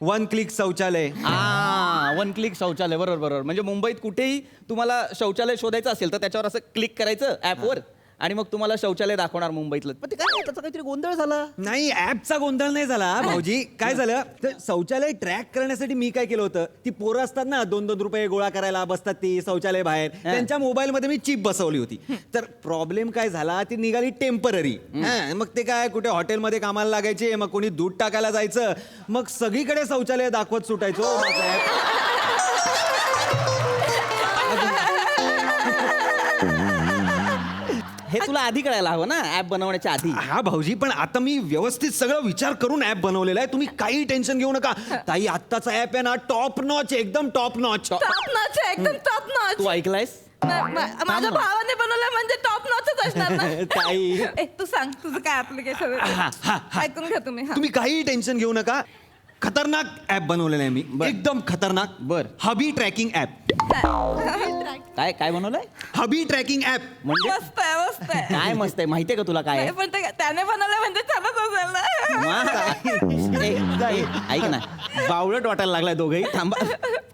1 क्लिक शौचालय. हा, 1 क्लिक शौचालय. बरोबर. म्हणजे मुंबईत कुठेही तुम्हाला शौचालय शोधायचं असेल तर त्याच्यावर असं क्लिक करायचं ऍपवर आणि मग तुम्हाला शौचालय दाखवणार मुंबईतलं. पण ते काय त्याचा काहीतरी गोंधळ झाला. नाही ऍपचा गोंधळ नाही झाला भाऊजी. काय झालं तर शौचालय ट्रॅक करण्यासाठी मी काय केलं होतं, ती पोरं असतात ना 2-2 रुपये गोळा करायला बसतात ती शौचालय बाहेर, त्यांच्या मोबाईलमध्ये मी चिप बसवली होती. तर प्रॉब्लेम काय झाला, ती निघाली टेम्पररी. मग ते काय कुठे हॉटेलमध्ये कामाला लागायचे, मग कोणी दूध टाकायला जायचं, मग सगळीकडे शौचालय दाखवत सुटायचो. हे तुला आधी कळायला हवं ना, ऍप बनवण्याच्या आधी. हा भाऊजी, पण आता मी व्यवस्थित सगळं विचार करून ऍप बनवलेला आहे. तुम्ही काही टेन्शन घेऊ नका. ताई आत्ताचा ऍप आहे ना टॉप नॉच, एकदम टॉप नॉच. टॉप नॉच आहे, एकदम टॉप नॉच. तू ऐकलायस? माझ्या भावाने बनवलं म्हणजे टॉप नॉचच असणार ना. ताई. ए, तू सांग तुझं काय ऍप्लिकेशन ऐकून घ्या तुम्ही. हा. तुम्ही काही टेन्शन घेऊ नका. खतरनाक ऍप बनवलेलं आहे मी. एकदम खतरनाक. बर. हबी ट्रॅकिंग ऍप. काय बनवलंय? हबी ट्रॅकिंग ऍप. म्हणजे मस्त आहे. काय मस्त आहे माहितीये का तुला काय आहे? पण त्याने बनवलं म्हणजे चालत असेल ना. ऐक ना, बावळट वाटायला लागलाय दोघंही. थांबा,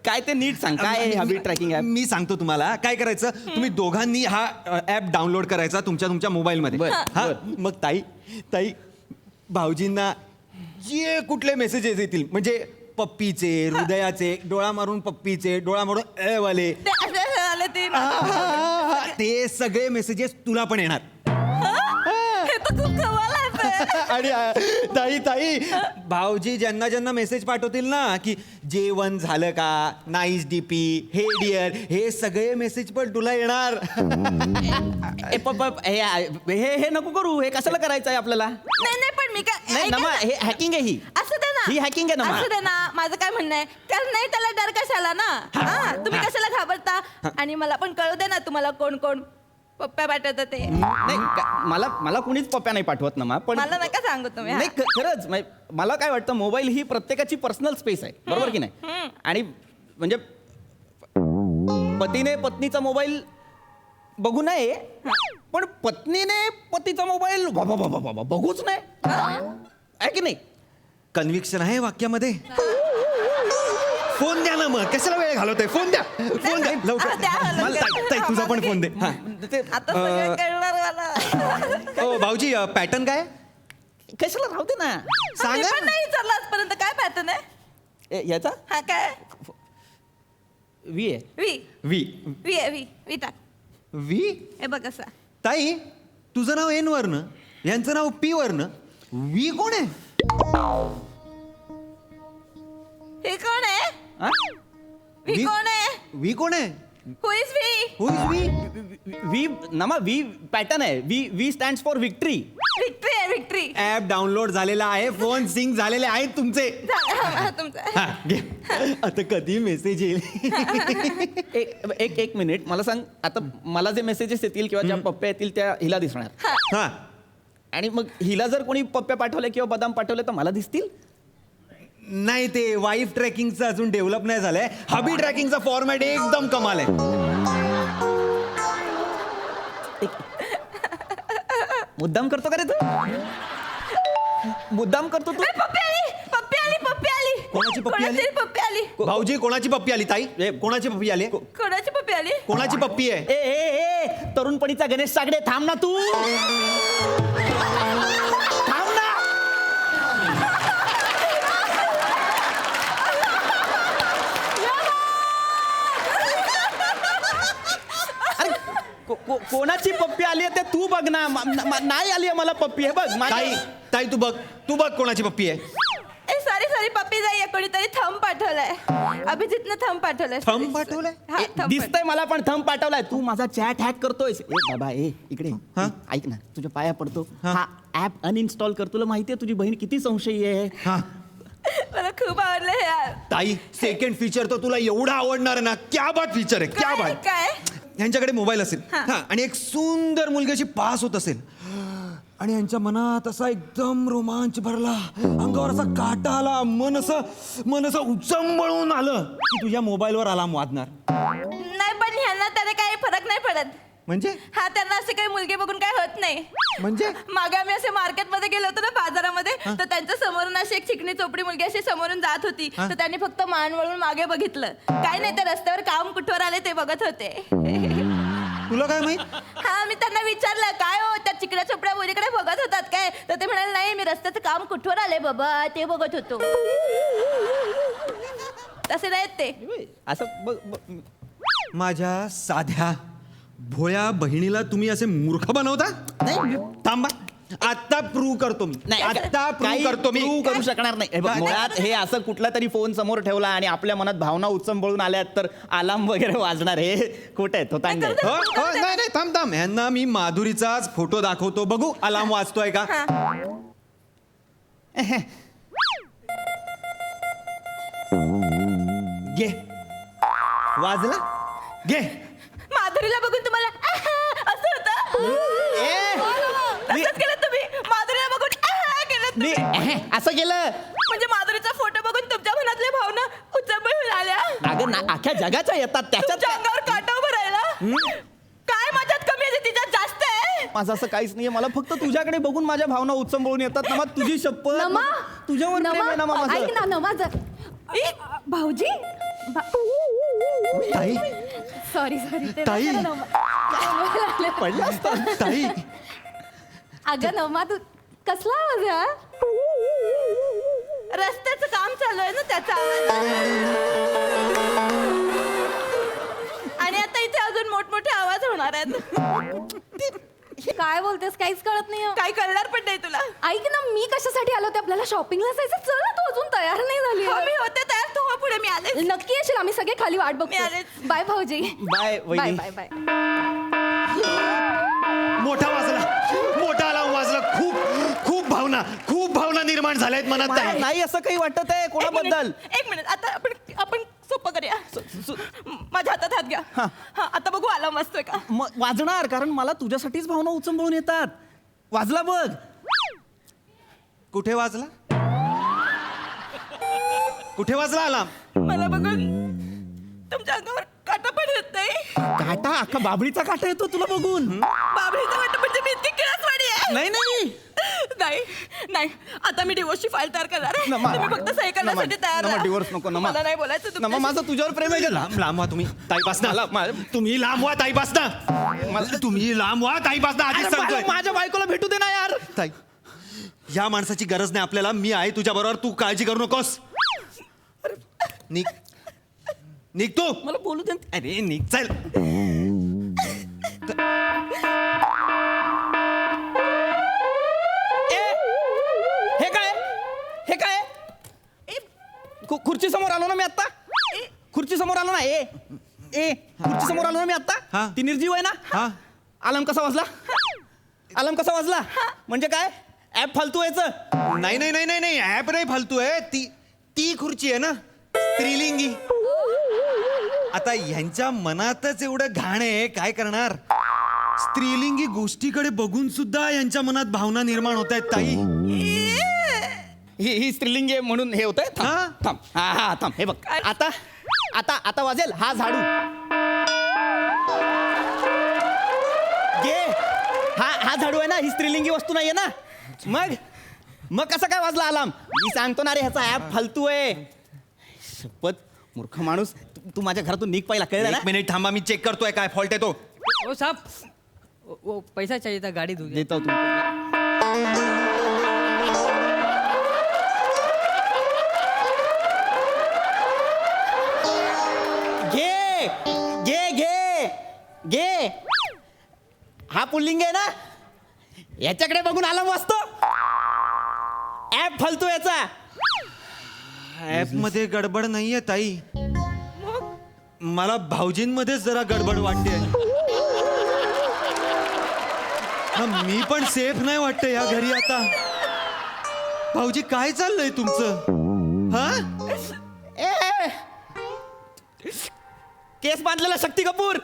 काय ते नीट सांग. काय आहे हबी ट्रॅकिंग ऍप? मी सांगतो तुम्हाला. काय करायचं, तुम्ही दोघांनी हा ऍप डाउनलोड करायचा तुमच्या मोबाईलमध्ये. हा मग ताई भाऊजींना जे कुठले मेसेजेस येतील, म्हणजे पप्पीचे, हृदयाचे, डोळा मारून पप्पीचे, डोळा मारून वाले, ते असे आले ते. ते सगळे मेसेजेस तुला पण येणार. हे तर खूप कमाल आहे. आणि ताई भाऊजी ज्यांना मेसेज पाठवतील ना की जेवण झालं का, नाईस डीपी, हे डिअर, हे सगळे मेसेज पण तुला येणार. हे नको करू. हे कशाला करायचं आहे आपल्याला? नाही पण मी काय नाही नमा, हे हॅकिंग आहे ही. असं दे ना. ही hacking आहे ना मा. असं दे ना. माझं काय म्हणणं आहे, तर नाही त्याला डर कशाला ना. हा, तुम्ही कशाला घाबरता. आणि मला पण कळू दे ना तुम्हाला कोण पप्प्या पाठवत ते. नाही मला कुणीच पप्प्या नाही पाठवत ना मा. पण मला नका सांगू तुम्ही. हा. नाही खरंच मला काय वाटतं, मोबाईल ही प्रत्येकाची पर्सनल स्पेस आहे. बरोबर की नाही? आणि म्हणजे पतीने पत्नीचा मोबाईल बघू नये, पण पत्नीने पतीचा मोबाईल बघूच नाही. आहे की नाही? कन्व्हिक्शन आहे वाक्यामध्ये. फोन द्या ना, मग कशाला वेळ घालवतोय. फोन द्या लवकर. द्या मला. मला ताई तुझा पण फोन दे. आता सगळं कळणार मला. ओ भाऊजी, पॅटर्न काय? कशाला राहू दे ना. मी सांगा. पण नाही विचारलं आजपर्यंत काय पॅटर्न आहे. याचा हा काय वी आहे. वी वी वी आहे वी वी टाक. वी हे बघ असा. ताई तुझं नाव एन वरनं, यांचं नाव पी वरनं, वी कोण आहे? हे कोण आहे? वी कोण आहे? वी कोण आहे? Who is we? Who is we? We नमा वी पॅटर्न आहे. We stand for victory. Victory आहे विक्ट्री. ऍप डाउनलोड झालेला आहे, फोन सिंक झालेले आहेत तुमचे. तुमचं हा, घे. आता कधी मेसेज येईल? एक मिनिट मला सांग. आता मला जे मेसेजेस येतील किंवा ज्या पप्प्या येतील त्या हिला दिसणार. हा, आणि मग हिला जर कोणी पप्प्या पाठवले किंवा बदाम पाठवले तर मला दिसतील. नाही ते वाईफ ट्रॅकिंगचं अजून डेव्हलप नाही झालंय. हबी ट्रॅकिंगचा फॉर्मॅट एकदम कमाल आहे. मुद्दाम करतो का रे तू? मुद्दाम करतो तू? पप्पी आली. कोणाची पप्पी आली? कोणाची पप्पी आली? भाऊजी कोणाची पप्पी आली? ताई कोणाची पप्पी आली? कोणाची पप्पी आली? कोणाची पप्पी आहे? ए तरुणपणीचा गणेश सागडे थांब ना तू. थांब ना. अरे कोणाची पप्पी आली आहे ते तू बघ ना. नाही आली आहे मला पप्पी. हे बघ ताई तू बघ कोणाची पप्पी आहे? सॉरी पप्पी जाई कोणीतरी थंब पाठवलाय. अभिजितनं थंब पाठवलाय. थंब पाठवलंय? हा, थंब दिसतंय मला पण थंब पाठवलाय. तू माझा चॅट हॅक करतोयस. ए बाबा इकडे हा? ऐक ना तुझ्या पाया पडतो. हा ऍप अनइन्स्टॉल कर. तुला माहितीये तुझी बहीण किती संशयी आहे. हा मला खूप आवडलं हे app. ताई सेकंड फीचर तर तुला एवढा आवडणार आहे ना. क्या बात फीचर आहे, क्या बात. काय? यांच्याकडे मोबाईल असेल हा. हा, आणि एक सुंदर मुलगी अशी पास होत असेल आणि यांच्या मनात असा एकदम रोमांच भरला, अंगावर असा काटा आला, मन असं उचंबळून आलं की तुझ्या मोबाईलवर अलार्म वाजणार. नाही पण ह्यांना त्याने काही फरक नाही पडत. म्हणजे हा त्यांना असे काही मुलगी बघून काय होत नाही. म्हणजे मागे आम्ही असे मार्केटमध्ये गेलो होतो ना बाजारामध्ये, तर त्यांच्या समोरून अशी एक चिकणी चोपडी मुलगी अशी समोरून जात होती. तर त्यांनी फक्त मान वळून मागे बघितलं. काय नाही, त्या रस्त्यावर काम कुठवर आले ते बघत होते. तुला काय माहित? हा मी त्यांना विचारलं काय हो त्या चिकड्या चोपड्या मुलीकडे बघत होतात काय, तर ते म्हणाले नाही मी रस्त्याचं काम कुठवर आले बाबा ते बघत होतो. तसे नाहीत ते. असं माझ्या साध्या भोळ्या बहिणीला तुम्ही असे मूर्ख बनवता? नाही थांबा, आता प्रूव्ह करतो मी. आता प्रूव्ह करतो मी. प्रूव्ह करू शकणार नाही. हे बघ, मुळात हे असं कुठला तरी फोन समोर ठेवला आणि आपल्या मनात भावना उचंबळून आल्यात तर अलार्म वगैरे वाजणार. हे खोटं आहे. तो तांग आहे. हो, नाही थांब ह्यांना मी माधुरीचाच फोटो दाखवतो. बघू अलार्म वाजतोय का. घे, वाजला. घे. माधुरीला बघून तुम्हाला असं होतं. तसंच केलं तुम्ही. माधुरीला बघून केलं तुम्ही. असं केलं म्हणजे माधुरीचा फोटो बघून तुमच्या मनातल्या भावना उचंबळून आल्या. अगं ना, अख्ख्या जगाच्या येतात त्याच्यात तुमच्या अंगावर काटा उभं राहिला. काय माझ्यात कमी आहे तिच्यात जास्त आहे. माझं असं काहीच नाहीये. मला फक्त तुझ्याकडे बघून माझ्या भावना उचंबळून येतात. नमा तुझी शपथ. नमा, तुझ्यावर प्रेम आहे नमा माझं. ऐक ना नमा भाऊजी ताई सॉरी ताई. पडलं असतं. ताई अगं नमा तू कसला आवाज आहे? रस्त्याचं काम चालू आहे ना त्याचा आवाज. आणि आता इथे अजून मोठमोठे आवाज होणार आहेत. काय बोलतेस काहीच कळत नाही. काही कळणार पण नाही तुला. ऐक ना मी कशासाठी आलो होते आपल्याला शॉपिंगला जायचं. चल ना तू अजून तयार नाही झाली. हो, मी होते तयार. तू हो पुढे मी आले. नक्की येशील. आम्ही सगळे खाली वाट मी बघतो. आलेच. बाय भाऊजी. बाय बाय वहिनी. Bye bye. मोठा अलार्म वाजला. खूप भावना निर्माण झाल्या आहेत मनात. मला नाही असं काही वाटत आहे कोणाबद्दल. एक मिनिट आता आपण सोपं करूया. माझ्या हातात हात घ्या. हा आता बघू आला मस्त का. वाजणार कारण मला तुझ्यासाठीच भावना उचंबळून येतात. वाजला बघ. कुठे वाजला अलार्म? मला बघून तुमच्या अंगावर काटा पण येत नाही. काटा अख्खा बाबळीचा काटा येतो तुला बघून. बाबरीचा वाटत म्हणजे मी इतकी किळसवाणी आहे. नाही नाही आता मी डिवोर्सची फाईल तयार करणार आहे. तुम्ही फक्त सही करण्यासाठी तयार राहा. डिवोर्स नको नमा. मला नाही बोलायचं नमा तुमच्याशी. माझं तुझ्यावर प्रेम आहे. लांब व्हा तुम्ही ताईपासना. तुम्ही लांब व्हा ताईपासना. तुम्ही लांब व्हा ताईपासना. आधीच सांगतोय. माझ्या बायकोला भेटू दे ना यार. ताई या माणसाची गरज नाही आपल्याला. मी आहे तुझ्या बरोबर. तू काळजी करू नकोस. निघ तू. मला बोलू दे. अरे निघ चल. समोर आलो ना ए ए खुर्ची समोर आलो ना मी हा. आता ती निर्जीव आहे ना हा. अलार्म कसा वाजला म्हणजे काय ऍप फालतू व्हायचं नाही नाही नाही नाही नाही ऍप नाही फालतू आहे ती खुर्ची आहे ना स्त्रीलिंगी. आता ह्यांच्या मनातच एवढं घाण आहे काय करणार. स्त्रीलिंगी गोष्टीकडे बघून सुद्धा यांच्या मनात भावना निर्माण होत आहेत ताई. ही स्त्रीलिंग आहे म्हणून हे होतंय हा? थांब हा थांब हे बघ आता आता आता वाजेल हा झाडू घे हा झाडू आहे ना ही स्त्रीलिंगी वस्तू नाहीये ना मग कसं काय वाजला अलार्म मी सांगतो ना रे ह्याचा ऍप फालतू आहे शपथ मूर्ख माणूस तू माझ्या घरातून निघ पाहिला कळलं ना एक मिनिट थांबा मी चेक करतोय काय फॉल्ट आहे तो. ओ साहब वो पैसा चाहिए था गाड़ी धो देतो तुमको घे घे घे घे हा पुल्लिंग आहे ना याच्याकडे बघून अलार्म वाजतो ऍप फालतू याचा ऍप मध्ये गडबड नाहीये ताई. मला भाऊजींमध्येच जरा गडबड वाटते. मी पण सेफ नाही वाटतं या घरी आता. भाऊजी काय चाललंय तुमचं हा. ए केस बांधलेला शक्ती कपूर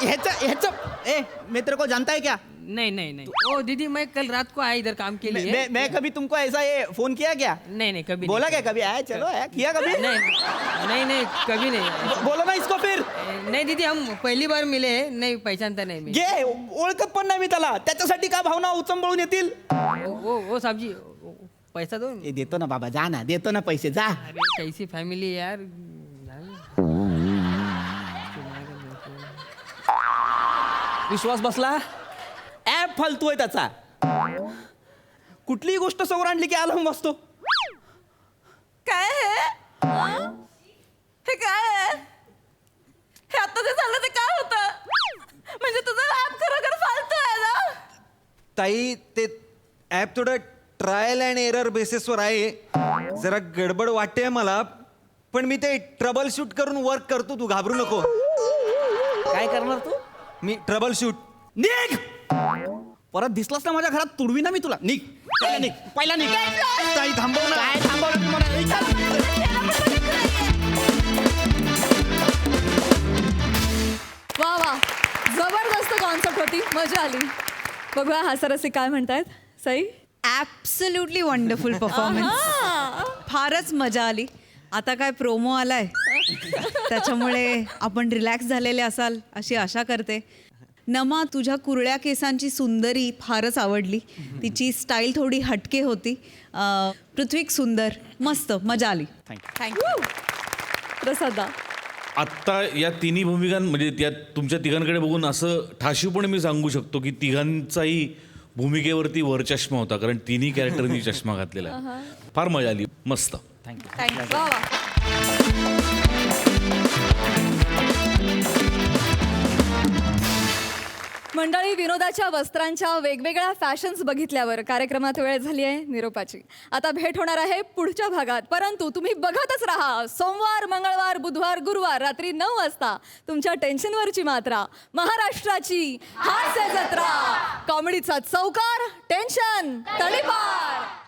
ह्याचं ए मैं तेरे को जानता है क्या नहीं नहीं नहीं ओ दीदी मैं कल रात को आया इधर काम के लिए मैं कभी तुमको ऐसा ये फोन किया क्या नहीं नहीं कभी बोला क्या कभी आया चलो आया किया कभी नहीं नहीं कभी नहीं बोलो ना इसको फिर नहीं दीदी हम पहली बार मिले हैं नहीं पहचानता नहीं मैं घे ओळखत पण नाही मी त्याला त्याच्यासाठी का भावना उचंबळून येतील वो साहब जी पैसा दो ए देतो ना बाबा जा ना देतो ना पैसे जा अरे कैसी फैमिली है यार विश्वास बसला ऍप फालतू आहे त्याचा कुठलीही गोष्ट समोर आणली की अलार्म वाजतो काय हे काय हे आता जे झालं ते काय होतं म्हणजे तुझं ऍप खरोखर फालतू आहे ना. ताई ते ऍप थोडं ट्रायल अँड एरर बेसिसवर आहे. जरा गडबड वाटते मला पण मी ते ट्रबल शूट करून वर्क करतो. तू घाबरू नको. काय करणार तू मी ट्रबल शूट. निघ परत दिसलास ना माझ्या घरात तुडवी ना मी तुला निघ पहिला निघ ताई थांबव ना. काय थांबवलं तुम्हाला विचार वा वा जबरदस्त कॉन्सेप्ट होती मजा आली. बघूया हास्यरसिक काय म्हणतायत. Sai absolutely wonderful performance. फारच मजा आली. आता काय प्रोमो आलाय त्याच्यामुळे आपण रिलॅक्स झालेले असाल अशी आशा करते. नमा तुझ्या कुरळ्या केसांची सुंदरी फारच आवडली. तिची स्टाईल थोडी हटके होती. पृथ्वीक सुंदर मस्त मजा आली. थँक्यू. प्रसादा आत्ता या तिन्ही भूमिकां म्हणजे त्या तुमच्या तिघांकडे बघून असं ठाशीवपणे मी सांगू शकतो की तिघांचाही भूमिकेवरती वरचष्मा होता कारण तिन्ही कॅरेक्टरनी चष्मा घातलेला आहे. फार मजा आली. मस्त. थँक्यू. वा वा. मंडळी विनोदाच्या वस्त्रांच्या वेगवेगळ्या फॅशन्स बघितल्यावर कार्यक्रमात वेळ झाली आहे निरोपाची. आता भेट होणार आहे पुढच्या भागात. परंतु तुम्ही बघतच राहा सोमवार मंगळवार बुधवार गुरुवार रात्री 9 वाजता तुमच्या टेन्शनवरची मात्रा महाराष्ट्राची हास्य जत्रा. कॉमेडीचा चौकार टेन्शन तडीपार.